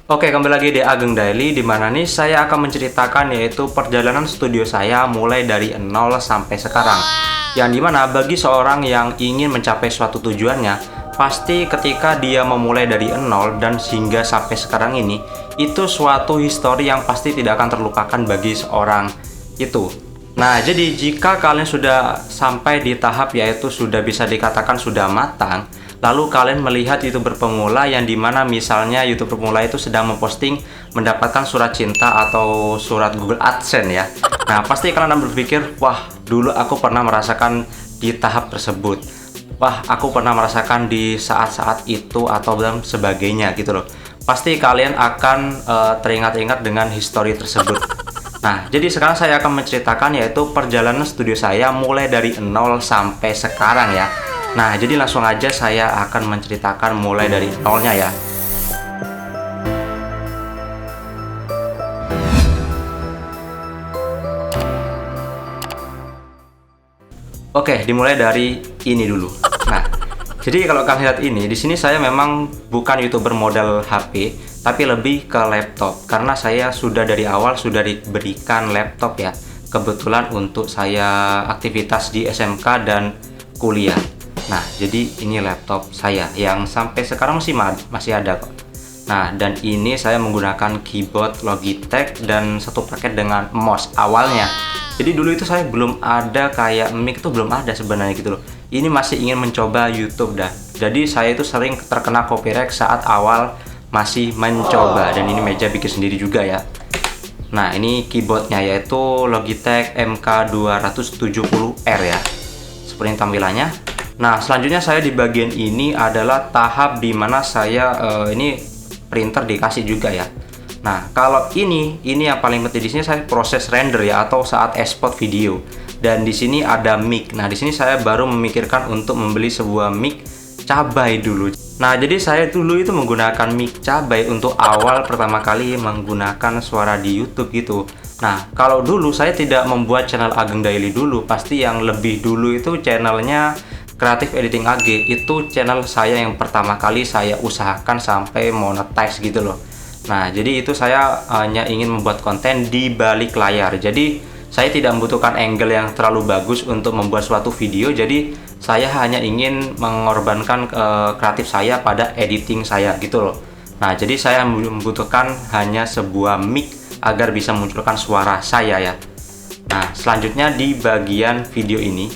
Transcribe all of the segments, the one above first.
Oke, kembali lagi di Ageng Daily, di mana nih saya akan menceritakan yaitu perjalanan studio saya mulai dari nol sampai sekarang. Yang dimana bagi seorang yang ingin mencapai suatu tujuannya, pasti ketika dia memulai dari nol dan hingga sampai sekarang ini, itu suatu histori yang pasti tidak akan terlupakan bagi seorang itu. Nah, jadi jika kalian sudah sampai di tahap yaitu sudah bisa dikatakan sudah matang, lalu kalian melihat YouTuber pemula yang dimana misalnya YouTuber pemula itu sedang memposting mendapatkan surat cinta atau surat Google AdSense ya. Nah, pasti kalian akan berpikir, wah, dulu aku pernah merasakan di tahap tersebut. Wah, aku pernah merasakan di saat-saat itu atau dan sebagainya gitu loh. Pasti kalian akan teringat-ingat dengan histori tersebut. Nah, jadi sekarang saya akan menceritakan yaitu perjalanan studio saya mulai dari nol sampai sekarang ya. Nah, jadi langsung aja saya akan menceritakan mulai dari nolnya ya. Oke, dimulai dari ini dulu. Nah, jadi kalau kalian lihat ini, di sini saya memang bukan YouTuber model HP, tapi lebih ke laptop. Karena saya sudah dari awal sudah diberikan laptop ya. Kebetulan untuk saya aktivitas di SMK dan kuliah. Nah, jadi ini laptop saya yang sampai sekarang masih ada kok. Nah, dan ini saya menggunakan keyboard Logitech dan satu paket dengan mouse awalnya. Jadi dulu itu saya belum ada kayak mic itu belum ada sebenarnya gitu loh. Ini masih ingin mencoba YouTube dah. Jadi saya itu sering terkena copyright saat awal masih mencoba, dan ini meja bikin sendiri juga ya. Nah, ini keyboardnya yaitu Logitech MK270R ya. Seperti tampilannya. Nah, selanjutnya saya di bagian ini adalah tahap dimana saya ini printer dikasih juga ya. Nah, kalau ini yang paling penting di sini saya proses render ya atau saat export video. Dan di sini ada mic. Nah, di sini saya baru memikirkan untuk membeli sebuah mic cabai dulu. Nah, jadi saya dulu itu menggunakan mic cabai untuk awal pertama kali menggunakan suara di YouTube gitu. Nah, kalau dulu saya tidak membuat channel Ageng Daily dulu, pasti yang lebih dulu itu channelnya Creative Editing AG. Itu channel saya yang pertama kali saya usahakan sampai monetize gitu loh. Nah, jadi itu saya hanya ingin membuat konten di balik layar. Jadi saya tidak membutuhkan angle yang terlalu bagus untuk membuat suatu video. Jadi saya hanya ingin mengorbankan kreatif saya pada editing saya gitu loh. Nah, jadi saya membutuhkan hanya sebuah mic agar bisa munculkan suara saya ya. Nah, selanjutnya di bagian video ini,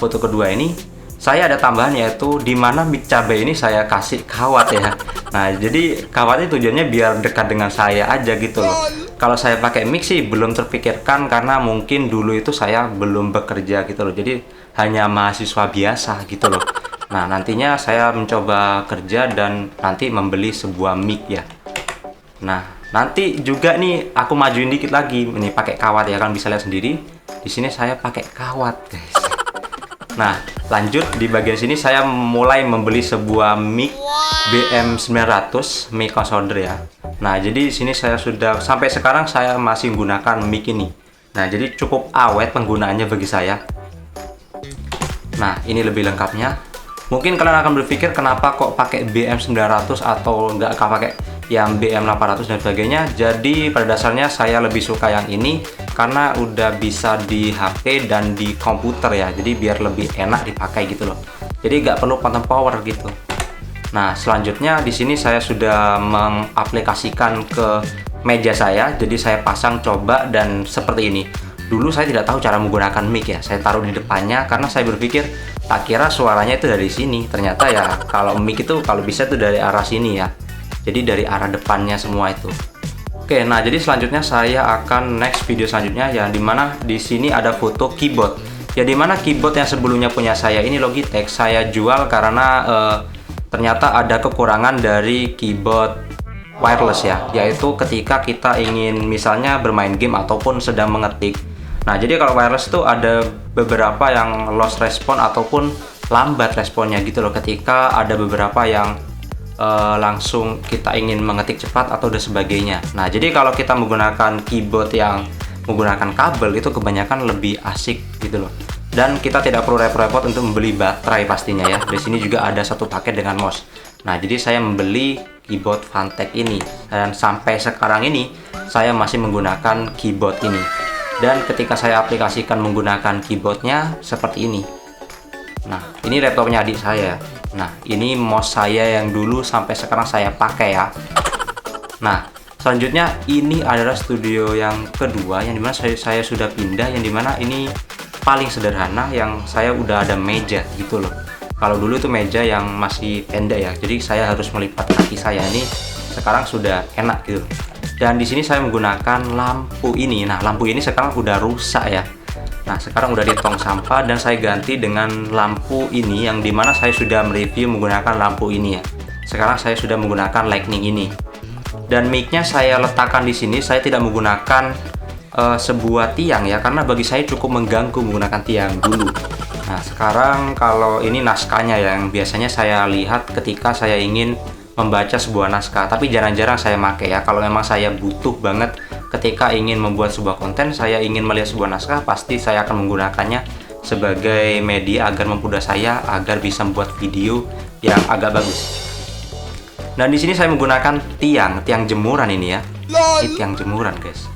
foto kedua ini, saya ada tambahan yaitu dimana mic cabai ini saya kasih kawat ya. Nah, jadi kawatnya tujuannya biar dekat dengan saya aja gitu loh. Kalau saya pakai mic sih belum terpikirkan karena mungkin dulu itu saya belum bekerja gitu loh. Jadi hanya mahasiswa biasa gitu loh. Nah, nantinya saya mencoba kerja dan nanti membeli sebuah mic ya. Nah, nanti juga nih aku majuin dikit lagi. Ini pakai kawat ya, kan bisa lihat sendiri. Di sini saya pakai kawat, guys. Nah, lanjut di bagian sini saya mulai membeli sebuah mic BM900 mic sounder ya. Nah, jadi di sini saya sudah sampai sekarang saya masih menggunakan mic ini. Nah, jadi cukup awet penggunaannya bagi saya. Nah, ini lebih lengkapnya. Mungkin kalian akan berpikir kenapa kok pakai BM900 atau nggak pakai yang BM800 dan sebagainya. Jadi pada dasarnya saya lebih suka yang ini karena udah bisa di HP dan di komputer ya. Jadi biar lebih enak dipakai gitu loh. Jadi nggak perlu phantom power gitu. Nah, selanjutnya di sini saya sudah mengaplikasikan ke meja saya. Jadi saya pasang coba dan seperti ini. Dulu saya tidak tahu cara menggunakan mic ya. Saya taruh di depannya karena saya berpikir tak kira suaranya itu dari sini. Ternyata ya kalau mic itu kalau bisa itu dari arah sini ya. Jadi dari arah depannya semua itu. Oke, nah jadi selanjutnya saya akan next video selanjutnya yang dimana di sini ada foto keyboard. Ya dimana keyboard yang sebelumnya punya saya ini Logitech saya jual karena ternyata ada kekurangan dari keyboard wireless ya, yaitu ketika kita ingin misalnya bermain game ataupun sedang mengetik. Nah, jadi kalau wireless itu ada beberapa yang lost respon ataupun lambat responnya gitu loh ketika ada beberapa yang langsung kita ingin mengetik cepat atau dan sebagainya. Nah, jadi kalau kita menggunakan keyboard yang menggunakan kabel itu kebanyakan lebih asik gitu loh. Dan kita tidak perlu repot-repot untuk membeli baterai pastinya ya. Di sini juga ada satu paket dengan mouse. Nah, jadi saya membeli keyboard Fantech ini, dan sampai sekarang ini saya masih menggunakan keyboard ini. Dan ketika saya aplikasikan menggunakan keyboardnya seperti ini. Nah, ini laptopnya adik saya. Nah, ini mouse saya yang dulu sampai sekarang saya pakai ya. Nah, selanjutnya ini adalah studio yang kedua, yang dimana saya sudah pindah, yang dimana ini paling sederhana, yang saya udah ada meja gitu loh. Kalau dulu itu meja yang masih pendek ya, jadi saya harus melipat kaki saya. Ini sekarang sudah enak gitu. Dan di sini saya menggunakan lampu ini. Nah, lampu ini sekarang udah rusak ya. Nah, sekarang udah di tong sampah dan saya ganti dengan lampu ini, yang dimana saya sudah mereview menggunakan lampu ini ya. Sekarang saya sudah menggunakan Lightning ini. Dan mic-nya saya letakkan di sini. Saya tidak menggunakan sebuah tiang ya, karena bagi saya cukup mengganggu menggunakan tiang dulu. Nah, sekarang kalau ini naskahnya yang biasanya saya lihat ketika saya ingin membaca sebuah naskah, tapi jarang-jarang saya pakai ya. Kalau memang saya butuh banget ketika ingin membuat sebuah konten, saya ingin melihat sebuah naskah, pasti saya akan menggunakannya sebagai media agar mempermudah saya agar bisa membuat video yang agak bagus. Dan di sini saya menggunakan tiang jemuran ini ya. Ini tiang jemuran, guys.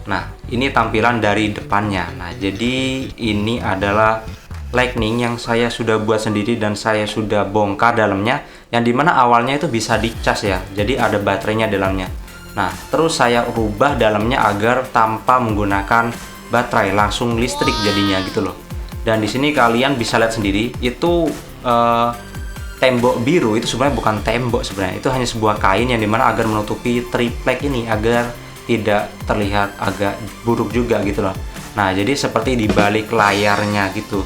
Nah, ini tampilan dari depannya. Nah, jadi ini adalah Lightning yang saya sudah buat sendiri dan saya sudah bongkar dalamnya, yang dimana awalnya itu bisa dicas ya, jadi ada baterainya dalamnya. Nah, terus saya rubah dalamnya agar tanpa menggunakan baterai, langsung listrik jadinya gitu loh. Dan di sini kalian bisa lihat sendiri, itu tembok biru itu sebenarnya bukan tembok, sebenarnya itu hanya sebuah kain yang dimana agar menutupi triplek ini agar tidak terlihat agak buruk juga gitu loh. Nah, jadi seperti di balik layarnya gitu.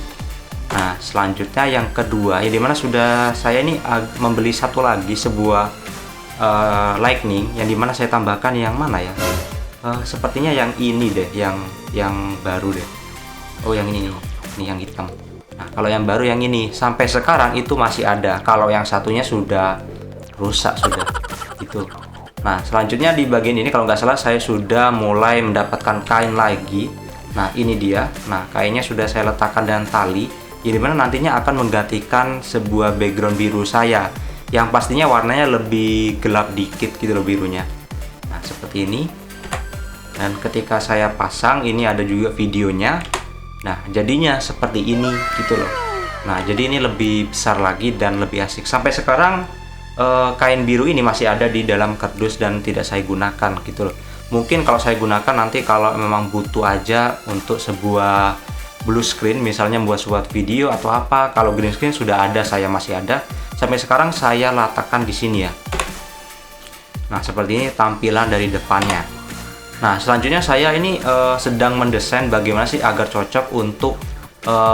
Nah, selanjutnya yang kedua, ya dimana sudah saya ini membeli satu lagi sebuah Lightning, yang dimana saya tambahkan yang mana ya? Sepertinya yang ini deh, yang baru deh. Oh, yang ini yang hitam. Nah, kalau yang baru yang ini sampai sekarang itu masih ada. Kalau yang satunya sudah rusak sudah gitu. Nah, selanjutnya di bagian ini kalau nggak salah saya sudah mulai mendapatkan kain lagi. Nah, ini dia. Nah, kainnya sudah saya letakkan dengan tali, yang dimana nantinya akan menggantikan sebuah background biru saya, yang pastinya warnanya lebih gelap dikit gitu loh birunya. Nah, seperti ini. Dan ketika saya pasang, ini ada juga videonya. Nah, jadinya seperti ini gitu loh. Nah, jadi ini lebih besar lagi dan lebih asik. Sampai sekarang kain biru ini masih ada di dalam kardus dan tidak saya gunakan gitu loh. Mungkin kalau saya gunakan nanti kalau memang butuh aja untuk sebuah blue screen, misalnya membuat sebuah video atau apa. Kalau green screen sudah ada, saya masih ada. Sampai sekarang saya letakkan di sini ya. Nah, seperti ini tampilan dari depannya. Nah, selanjutnya saya ini sedang mendesain bagaimana sih agar cocok untuk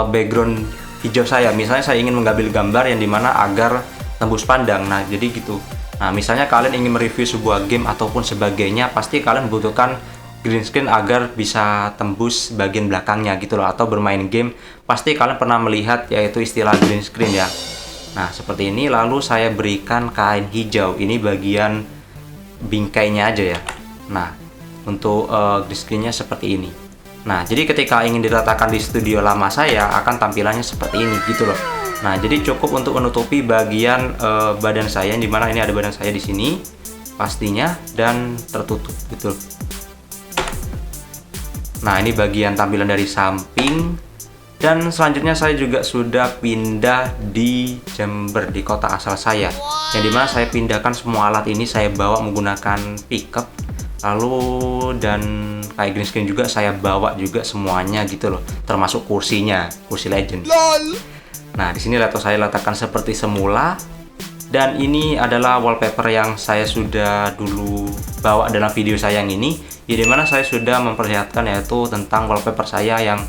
background hijau saya. Misalnya saya ingin mengambil gambar yang dimana agar tembus pandang. Nah, jadi gitu. Nah, misalnya kalian ingin mereview sebuah game ataupun sebagainya, pasti kalian membutuhkan green screen agar bisa tembus bagian belakangnya gitu loh. Atau bermain game, pasti kalian pernah melihat yaitu istilah green screen ya. Nah, seperti ini. Lalu saya berikan kain hijau. Ini bagian bingkainya aja ya. Nah, untuk green screen-nya seperti ini. Nah, jadi ketika ingin diletakkan di studio lama saya, akan tampilannya seperti ini gitu loh. Nah, jadi cukup untuk menutupi bagian badan saya, yang dimana ini ada badan saya di sini pastinya, dan tertutup gitu. Nah, ini bagian tampilan dari samping. Dan selanjutnya saya juga sudah pindah di Jember, di kota asal saya, yang dimana saya pindahkan semua alat ini, saya bawa menggunakan pickup. Lalu dan kayak green screen juga saya bawa juga semuanya gitu loh, termasuk kursinya, kursi legend. Nah, di sini laptop saya letakkan seperti semula. Dan ini adalah wallpaper yang saya sudah dulu bawa dalam video saya yang ini, di mana saya sudah memperlihatkan yaitu tentang wallpaper saya yang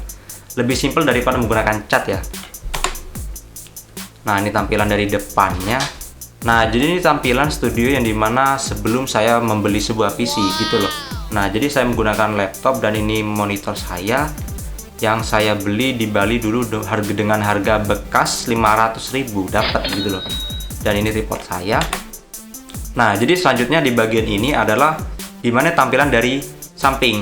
lebih simpel daripada menggunakan cat ya. Nah, ini tampilan dari depannya. Nah, jadi ini tampilan studio yang dimana sebelum saya membeli sebuah PC gitu loh. Nah, jadi saya menggunakan laptop dan ini monitor saya yang saya beli di Bali dulu dengan harga bekas 500.000 dapat gitu loh. Dan ini tripod saya. Nah, jadi selanjutnya di bagian ini adalah dimana tampilan dari samping.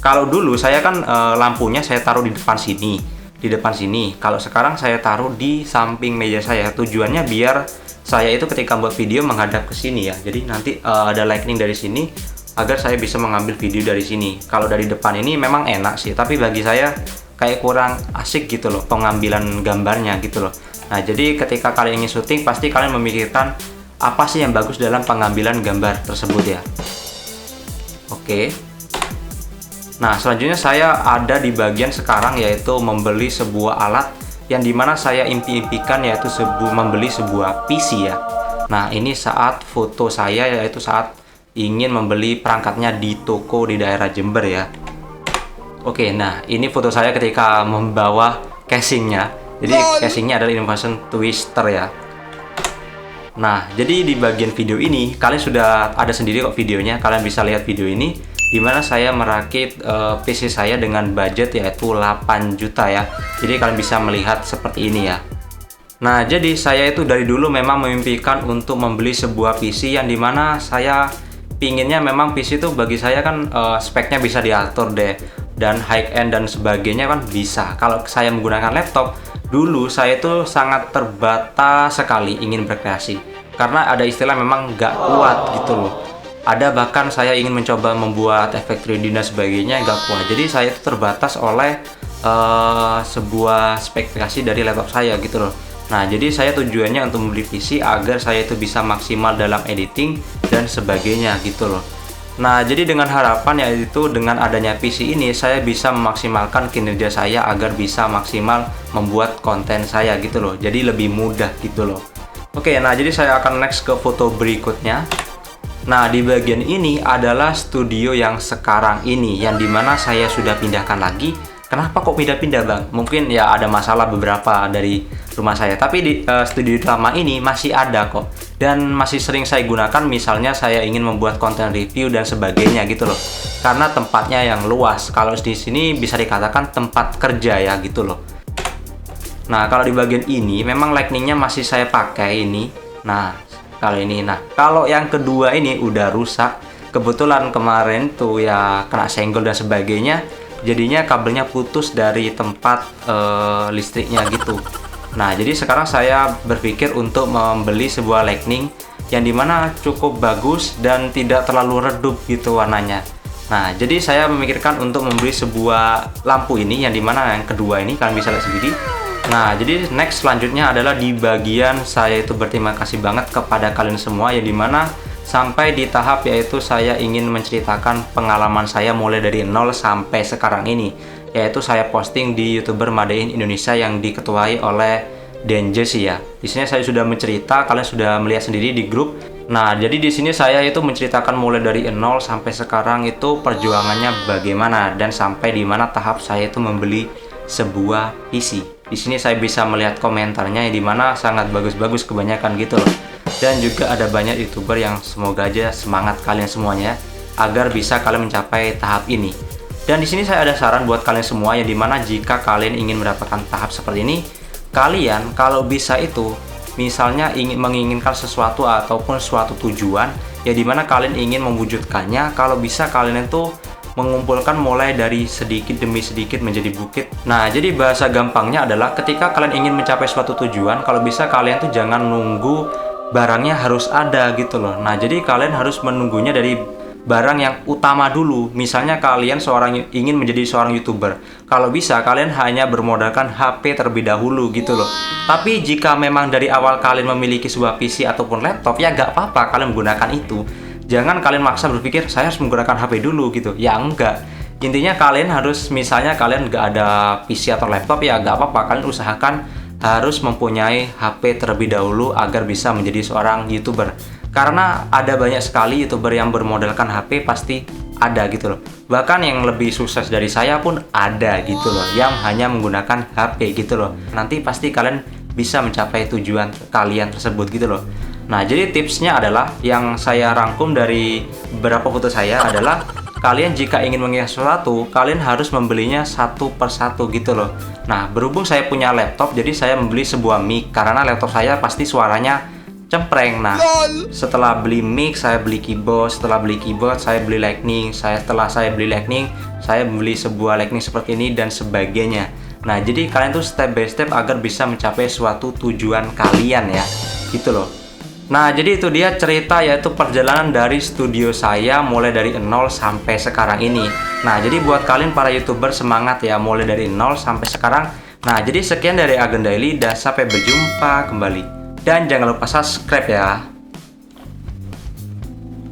Kalau dulu saya kan lampunya saya taruh di depan sini, Kalau sekarang saya taruh di samping meja saya. Tujuannya biar saya itu ketika buat video menghadap ke sini ya. Jadi nanti ada lightning dari sini agar saya bisa mengambil video dari sini. Kalau dari depan ini memang enak sih, tapi bagi saya kayak kurang asik gitu loh pengambilan gambarnya gitu loh. Nah, jadi ketika kalian ingin syuting pasti kalian memikirkan apa sih yang bagus dalam pengambilan gambar tersebut ya. Oke. Nah, selanjutnya saya ada di bagian sekarang, yaitu membeli sebuah alat yang dimana saya impikan yaitu membeli sebuah PC ya. Nah, ini saat foto saya, yaitu saat ingin membeli perangkatnya di toko di daerah Jember ya. Oke, nah ini foto saya ketika membawa casingnya. Jadi casingnya adalah Innovation Twister ya. Nah, jadi di bagian video ini kalian sudah ada sendiri kok videonya. Kalian bisa lihat video ini dimana saya merakit PC saya dengan budget yaitu 8 juta ya. Jadi kalian bisa melihat seperti ini ya. Nah, jadi saya itu dari dulu memang memimpikan untuk membeli sebuah PC yang dimana saya pinginnya memang PC itu bagi saya kan speknya bisa diatur deh, dan high end dan sebagainya kan bisa. Kalau saya menggunakan laptop dulu, saya itu sangat terbatas sekali ingin berkreasi karena ada istilah memang nggak kuat gitu loh. Ada bahkan saya ingin mencoba membuat efek 3D dan sebagainya nggak kuat. Jadi saya itu terbatas oleh sebuah spesifikasi dari laptop saya gitu loh. Nah, jadi saya tujuannya untuk membeli PC agar saya itu bisa maksimal dalam editing dan sebagainya gitu loh. Nah, jadi dengan harapan yaitu dengan adanya PC ini saya bisa memaksimalkan kinerja saya agar bisa maksimal membuat konten saya gitu loh. Jadi lebih mudah gitu loh. Oke, nah jadi saya akan next ke foto berikutnya. Nah, di bagian ini adalah studio yang sekarang ini, yang dimana saya sudah pindahkan lagi. Kenapa kok pindah-pindah bang? Mungkin ya ada masalah beberapa dari rumah saya, tapi di studio lama ini masih ada kok, dan masih sering saya gunakan. Misalnya saya ingin membuat konten review dan sebagainya gitu loh, karena tempatnya yang luas. Kalau di sini bisa dikatakan tempat kerja ya gitu loh. Nah, kalau di bagian ini memang lightningnya masih saya pakai ini. Nah, kalau ini, nah kalau yang kedua ini udah rusak. Kebetulan kemarin tuh ya kena senggol dan sebagainya. Jadinya kabelnya putus dari tempat listriknya gitu. Nah, jadi sekarang saya berpikir untuk membeli sebuah lightning yang dimana cukup bagus dan tidak terlalu redup gitu warnanya. Nah, jadi saya memikirkan untuk membeli sebuah lampu ini yang dimana yang kedua ini kalian bisa lihat sendiri. Nah, jadi next selanjutnya adalah di bagian saya itu berterima kasih banget kepada kalian semua yang dimana sampai di tahap yaitu saya ingin menceritakan pengalaman saya mulai dari nol sampai sekarang ini, yaitu saya posting di YouTuber Made in Indonesia yang diketuai oleh Denjes ya. Di sini saya sudah mencerita, kalian sudah melihat sendiri di grup. Nah, jadi di sini saya itu menceritakan mulai dari nol sampai sekarang itu perjuangannya bagaimana dan sampai di mana tahap saya itu membeli sebuah PC. Di sini saya bisa melihat komentarnya yang dimana sangat bagus-bagus kebanyakan gitu loh. Dan juga ada banyak YouTuber yang semoga aja semangat kalian semuanya agar bisa kalian mencapai tahap ini. Dan di sini saya ada saran buat kalian semua yang dimana jika kalian ingin mendapatkan tahap seperti ini, kalian kalau bisa itu misalnya menginginkan sesuatu ataupun suatu tujuan ya dimana kalian ingin mewujudkannya, kalau bisa kalian itu mengumpulkan mulai dari sedikit demi sedikit menjadi bukit. Nah, jadi bahasa gampangnya adalah ketika kalian ingin mencapai suatu tujuan, kalau bisa kalian tuh jangan nunggu barangnya harus ada gitu loh. Nah, jadi kalian harus menunggunya dari barang yang utama dulu. Misalnya kalian ingin menjadi seorang YouTuber. Kalau bisa kalian hanya bermodalkan HP terlebih dahulu gitu loh. Tapi jika memang dari awal kalian memiliki sebuah PC ataupun laptop, ya nggak apa-apa kalian menggunakan itu. Jangan kalian maksa berpikir saya harus menggunakan HP dulu gitu. Ya enggak. Intinya kalian harus, misalnya kalian nggak ada PC atau laptop, ya nggak apa-apa. Kalian usahakan harus mempunyai HP terlebih dahulu agar bisa menjadi seorang YouTuber. Karena ada banyak sekali YouTuber yang bermodalkan HP, pasti ada gitu loh. Bahkan yang lebih sukses dari saya pun ada gitu loh, yang hanya menggunakan HP gitu loh. Nanti pasti kalian bisa mencapai tujuan kalian tersebut gitu loh. Nah, jadi tipsnya adalah yang saya rangkum dari beberapa foto saya adalah kalian jika ingin menghias sesuatu, kalian harus membelinya satu persatu gitu loh. Nah, berhubung saya punya laptop, jadi saya membeli sebuah mic karena laptop saya pasti suaranya cempreng. Nah, setelah beli mic, saya beli keyboard. Setelah beli keyboard, saya beli lightning. Setelah saya beli lightning, saya beli sebuah lightning seperti ini dan sebagainya. Nah, jadi kalian tuh step by step agar bisa mencapai suatu tujuan kalian ya, gitu loh. Nah, jadi itu dia cerita, yaitu perjalanan dari studio saya mulai dari nol sampai sekarang ini. Nah, jadi buat kalian para YouTuber semangat ya, mulai dari nol sampai sekarang. Nah, jadi sekian dari Agen Daily, dan sampai berjumpa kembali. Dan jangan lupa subscribe ya.